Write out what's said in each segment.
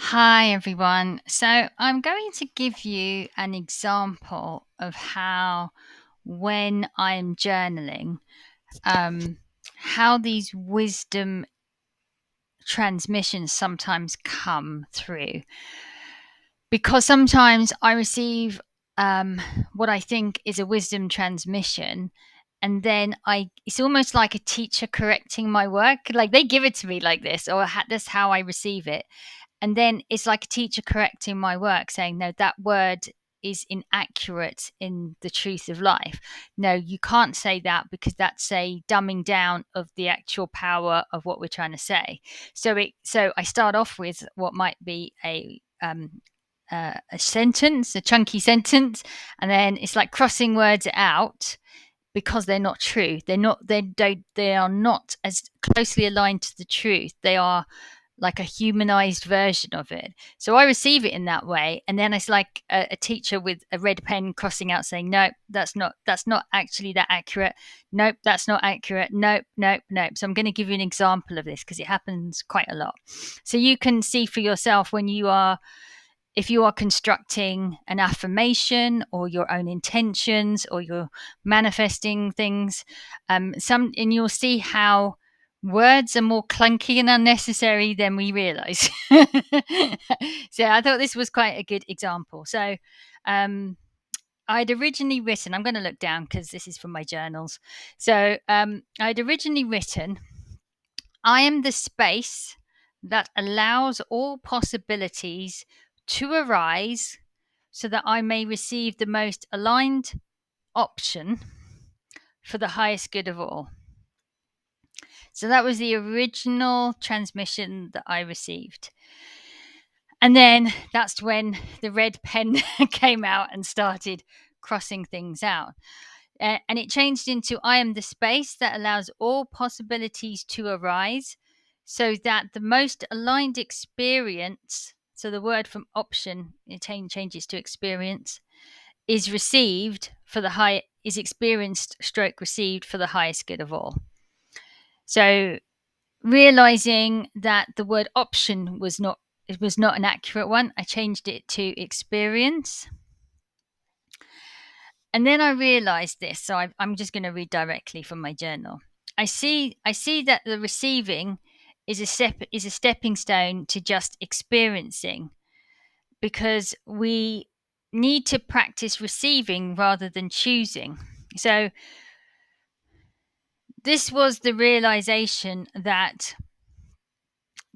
Hi, everyone. So, I'm going to give you an example of how, when I'm journaling, um, how these wisdom transmissions sometimes come through. Because sometimes I receive what I think is a wisdom transmission. And then it's almost like a teacher correcting my work. Like they give it to me like this, or that's how I receive it. And then it's like a teacher correcting my work, saying, no, that word is inaccurate in the truth of life. No, you can't say that because that's a dumbing down of the actual power of what we're trying to say. So I start off with what might be a sentence, a chunky sentence, and then it's like crossing words out because they're not true. They are not as closely aligned to the truth. They are like a humanized version of it. So I receive it in that way, and then it's like a teacher with a red pen crossing out, saying, "Nope, that's not actually that accurate. Nope, that's not accurate. Nope, nope, nope." So I'm going to give you an example of this because it happens quite a lot. So you can see for yourself when you are if you are constructing an affirmation or your own intentions or you're manifesting things, and you'll see how words are more clunky and unnecessary than we realize. So I thought this was quite a good example. So I'd originally written, I'm going to look down because this is from my journals. So I'd originally written, I am the space that allows all possibilities to arise so that I may receive the most aligned option for the highest good of all. So that was the original transmission that I received. And then that's when the red pen came out and started crossing things out. And it changed into I am the space that allows all possibilities to arise so that the most aligned experience, so the word from option, it changes to experience, is received for the high, is experienced stroke received for the highest good of all. So realizing that the word option was not, it was not an accurate one, I changed it to experience. And then I realized this, so I'm just going to read directly from my journal. I see that the receiving is a stepping stone to just experiencing, because we need to practice receiving rather than choosing. So this was the realization that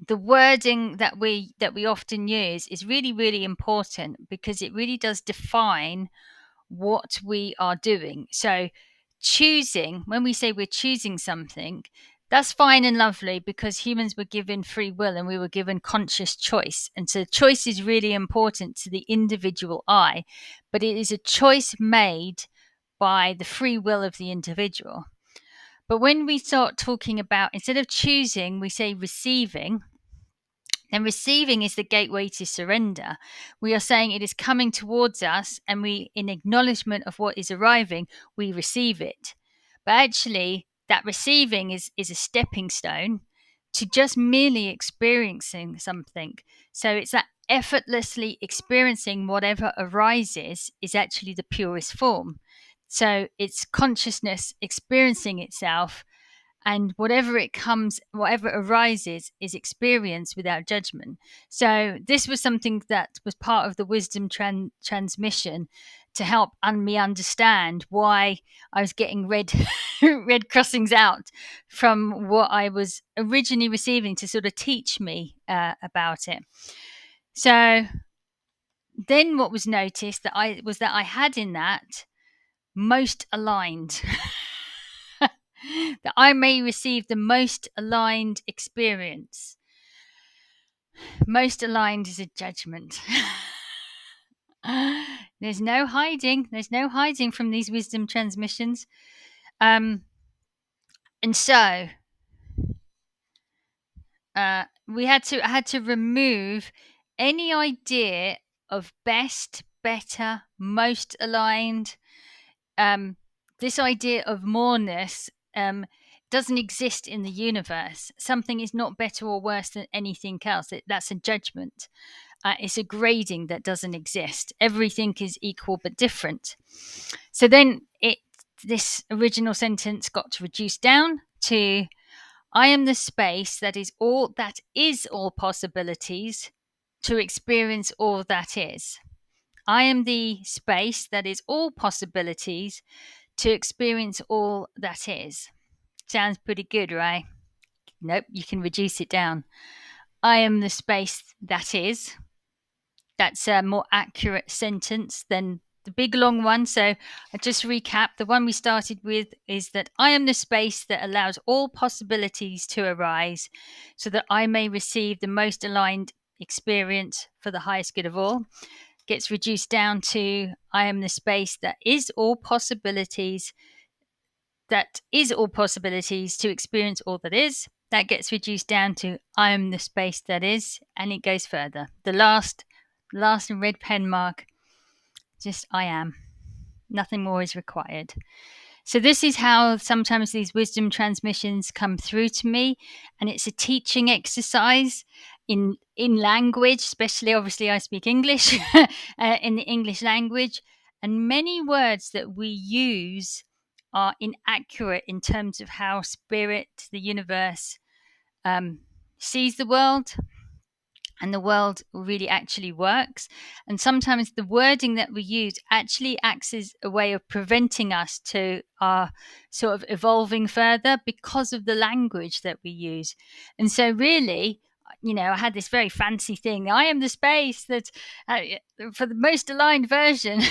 the wording that we often use is really, really important, because it really does define what we are doing. So choosing, when we say we're choosing something, that's fine and lovely, because humans were given free will and we were given conscious choice. And so choice is really important to the individual I, but it is a choice made by the free will of the individual. But when we start talking about, instead of choosing, we say receiving, and receiving is the gateway to surrender. We are saying it is coming towards us, and we, in acknowledgement of what is arriving, we receive it. But actually, that receiving is a stepping stone to just merely experiencing something. So it's that effortlessly experiencing whatever arises is actually the purest form. So it's consciousness experiencing itself, and whatever arises is experienced without judgment. So this was something that was part of the wisdom transmission to help me understand why I was getting red red crossings out from what I was originally receiving, to sort of teach me about it. So then what was noticed that I had in that most aligned. That I may receive the most aligned experience. Most aligned is a judgment. There's no hiding. There's no hiding from these wisdom transmissions. And so I had to remove any idea of best, better, most aligned. This idea of moreness doesn't exist in the universe. Something is not better or worse than anything else. That's a judgment. It's a grading that doesn't exist. Everything is equal but different. So then this original sentence got reduced down to, I am the space that is all possibilities to experience all that is. I am the space that is all possibilities to experience all that is. Sounds pretty good, right? Nope, you can reduce it down. I am the space that is. That's a more accurate sentence than the big long one. So I just recap. The one we started with is that I am the space that allows all possibilities to arise so that I may receive the most aligned experience for the highest good of all. Gets reduced down to I am the space that is all possibilities to experience all that is. That gets reduced down to I am the space that is, and it goes further. The last red pen mark, just I am. Nothing more is required. So this is how sometimes these wisdom transmissions come through to me, and it's a teaching exercise in language, especially obviously I speak English, in the English language, and many words that we use are inaccurate in terms of how spirit, the universe, sees the world and the world really actually works. And sometimes the wording that we use actually acts as a way of preventing us to our sort of evolving further because of the language that we use. And so really, I had this very fancy thing. I am the space that for the most aligned version.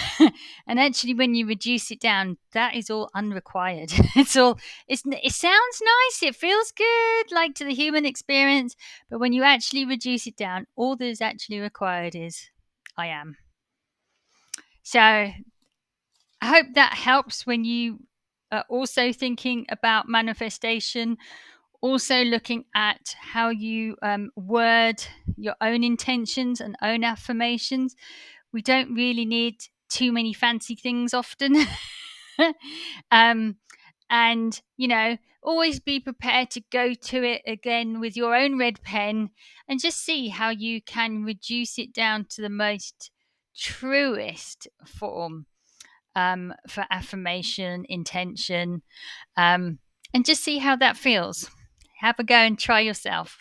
And actually, when you reduce it down, that is all unrequired. It sounds nice. It feels good, like to the human experience. But when you actually reduce it down, all that is actually required is I am. So I hope that helps when you are also thinking about manifestation, also looking at how you word your own intentions and own affirmations. We don't really need too many fancy things often. And always be prepared to go to it again with your own red pen and just see how you can reduce it down to the most truest form for affirmation, intention, and just see how that feels. Have a go and try yourself.